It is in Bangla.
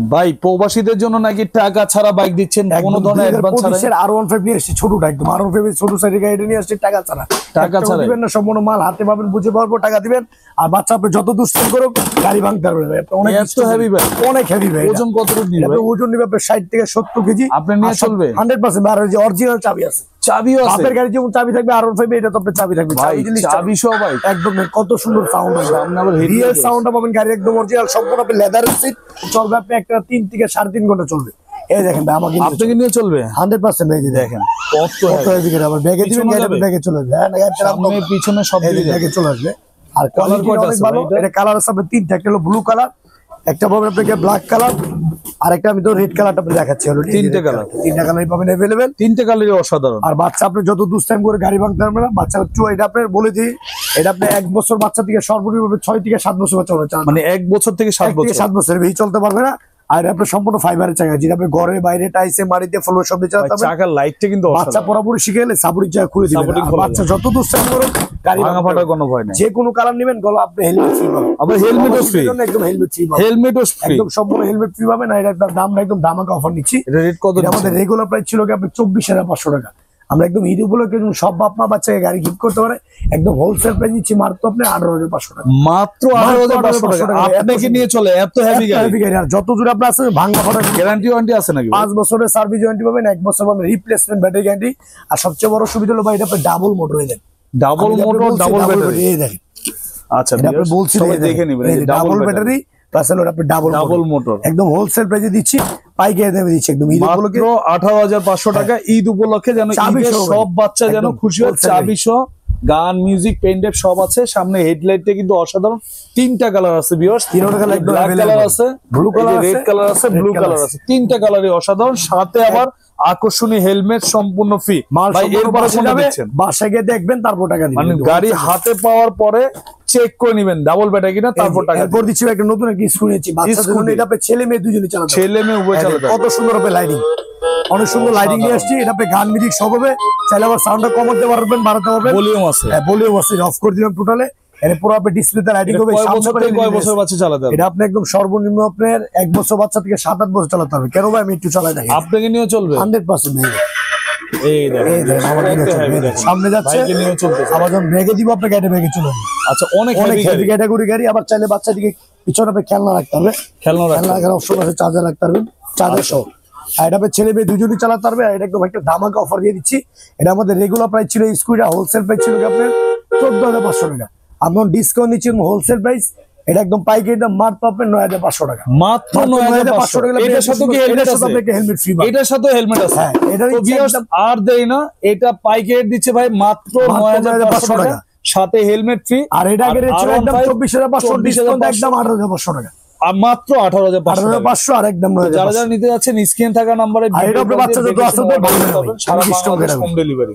ভাই প্রবাসীদের জন্য নাকি টাকা ছাড়া বাইক দিচ্ছেন, কোনো ধরনের অ্যাডভান্স ছাড়া? R15 নিয়ে আসছে ছোটটা, একদম R15 ছোট সাইজের গাড়ি নিয়ে আসছে টাকা ছাড়া। টাকা ছাড়া দিবেন না, সম্পূর্ণ মাল হাতে পাবেন, বুঝে পারবো, টাকা দিবেন। আর বাচ্চা আপনি যত দুষ্টেন করুক গাড়ি ভাঙতে পারবেন। অনেক হেভি ভাই, অনেক হেভি ভাই। ওজন কতটুকু নিবে ভাই? ওজন নিবে আপনার 60 থেকে 70 কেজি। আপনি নিয়ে চলবে 100%। আর যে অরিজিনাল চাবি আছে, চাবিও আছে। আপনার গাড়ি যেমন চাবি থাকবে R15 এটা তো আপনার চাবি থাকবে। চাবি সহ ভাই, একদম কত সুন্দর সাউন্ড হয়, সামনে আবার রিয়েল সাউন্ডটা পাবেন। গাড়ি একদম অরিজিনাল, সম্পূর্ণ আপনি লেদারের সিট, চলবে আপনি একটা 3 থেকে 3.5 ঘন্টা চলবে। এই দেখেন ভাই, আমাকে আপনাকে নিয়ে চলবে 100%। এই যে দেখেন কত হেভি গাড়ি, আবার ব্যাগে দিবেন, গাড়ি ব্যাগে চলে আসবে। হ্যাঁ, সামনে পিছনে সব দিকে ব্যাগে চলে আসবে। আর কালার অনেক ভালো। এটা কালার আছে আপনার 3টা, একটা হলো ব্লু কালার, একটা পাবেন আপনাকে ব্ল্যাক কালার, আর একটা আমি তো রেড কালারটা আপনাকে দেখাচ্ছি। হলো 3টে কালার, 3টা কালারই পাবেন अवेलेबल। 3টে কালারই অসাধারণ। আর বাচ্চা আপনি যত দুষ্টাইম করে গাড়ি ভাঙতে পারবেন না। বাচ্চা এটা আপনি বলে দিই, এটা আপনি 1 বছর বাচ্চা থেকে সর্বনিম্ন 6 থেকে 7 বছর বাচ্চা হবে, মানে 1 বছর থেকে 7 বছরের বেশি চলতে পারবে না। আর আপনার সম্পূর্ণ ফাইবারের চাকা, যেটা আপনি ঘরে বাইরে টাইসে মাটিতে ফ্লোর সব দিয়ে চালাতে পারবেন। চাকার লাইটটা কিন্তু বাচ্চা পুরোপুরি শিখে গেলে সাপোর্টিং চাকা খুলে দিবেন। বাচ্চা যত দুষ্টাইম করুক গাড়ি ভাঙা ফাটার কোনো ভয় নাই। যে কোনো কালার নেবেন, গলা আপনি হেলমেট ফ্রি পাবেন। আবার হেলমেটও ফ্রি, একদম হেলমেট ফ্রি পাবেন। হেলমেটও ফ্রি, একদম সম্পূর্ণ হেলমেট ফ্রি পাবেন। আর এটার দাম একদম ধামাকা অফার নিচ্ছি। এটা রেট কত? আমাদের রেগুলার প্রাইস ছিল কি আপনি 24,500 টাকা। আমরা একদম ঈদ উপলক্ষে সব বাপ মা বাচ্চাকে গাড়ি গিফট করতে পারে, একদম হোলসেল প্রাইস নিচ্ছি মাত্র আপনি 18,500 টাকা। মাত্র 18,500 টাকা আপনাকে নিয়ে চলে এত হেভি গাড়ি। আর যত দূর আপনি আছে ভাঙা ফাটা গ্যারান্টি ওয়ারেন্টি আছে নাকি? 5 বছরের সার্ভিস ওয়ারেন্টি পাবেন, 1 বছর পাবেন রিপ্লেসমেন্ট ব্যাটারি গ্যারান্টি। আর সবচেয়ে বড় সুবিধা হলো ভাই, এটা আপনি ডাবল মোটর হয়ে যায়। Double motor, double battery. এই দেখেন, আচ্ছা আপনি বলছি সবাই দেখে নেবেন, ডাবল ব্যাটারি প্লাস হলো আপনি ডাবল মোটর। একদম হোলসেল প্রাইসে দিচ্ছি, পাইকারি দামে দিচ্ছি একদম ঈদ উপলক্ষে। 18,500 টাকা ঈদ উপলক্ষে, যেন ঈদের সব বাচ্চা যেন খুশি হয়। চাবি সহ গান, মিউজিক, পেন ড্রাইভ সব আছে। সামনে হেডলাইটটা কিন্তু অসাধারণ। 3টা কালার আছে ভিউয়ার্স, 3টা কালার, ব্ল্যাক কালার আছে, ব্লু কালার, রেড কালার আছে, ব্লু কালার আছে। 3টা কালারই অসাধারণ। সাথে আবার আকর্ষণীয় হেলমেট সম্পূর্ণ ফ্রি। ভাই এরপরে কোন দিচ্ছেন? বাসায় গিয়ে দেখবেন, তারপর টাকা দিবেন। মানে গাড়ি হাতে পাওয়ার পরে চেক করে নেবেন ডাবল ব্যাটারি কিনা, তারপর টাকা এরপর দিচ্ছি। একটা নতুন একটা শুনেছি, বাচ্চাদের জন্য এটা আপনি ছেলে মেয়ে দুজনেই চালাতে পারবেন। ছেলে মেয়ে উভয় চালাতে কত সুন্দর হবে লাইটিং, অনেক সুন্দর লাইটিং নিয়ে আসছি। এটা আপনি গান মিউজিক সব হবে, চাইলে আবার সাউন্ডটা কমাতে পারবেন, বাড়াতে পারবেন। ভলিউম আছে, ভলিউম আছে, অফ করে দিলাম টোটালে। পুরো আপনি ডিসপ্লেতে লাইটিং হবে। কয় বছর বাচ্চা চালাতে পারবে? এটা আপনি একদম সর্বনিম্ন আপনার 1 বছর বাচ্চা থেকে 7-8 বছর চালাতে পারবে। কেন ভাই, আমি একটু চালাই দেখি। আপনাকে নিয়ে চলবে 100%। এই দেখেন সামনে যাচ্ছে, আবার যখন ব্রেকে দিব আপনার গাড়ি ব্রেকে চলে যাবে। আচ্ছা, অনেক হেভি ক্যাটাগরি গাড়ি। আবার চাইলে বাচ্চাটিকে পিছনে আপনি খেলনা রাখতে হবে, খেলনা রাখার অপশন আছে, চার্জার রাখতে পারবেন, চার্জার সহ। আর এটা আপনি ছেলে মেয়ে দুজনই চালাতে পারবে। আর এটা একদম একটা ধামাকা অফার দিয়ে দিচ্ছি। এটা আমাদের রেগুলার প্রাইস ছিল, স্কুটিটা হোলসেল প্রাইস ছিল আপনার 14,500 টাকা। আমরা ডিসকাউন্ট দিচ্ছি হোলসেল প্রাইস। এটা একদম পাইকারি দাম মাত্র আপনার 9,500 টাকা। মাত্র 9,500 টাকা। এটার সাথে কি হেলমেট আছে? Helmet free. এটার সাথে হেলমেট আছে। হ্যাঁ, এটা আর দেই না, এটা পাইকারি দিচ্ছে ভাই মাত্র 9,500 টাকা, সাথে হেলমেট ফ্রি। আর এটা আগে ছিল একদম 24,500, ডিসকাউন্ট একদম 18,500 টাকা। আর মাত্র 18,500 আর একদম। যারা যারা নিতে যাচ্ছেন স্ক্রিন থাকা নম্বরে সারা বাংলাদেশ হোম ডেলিভারি।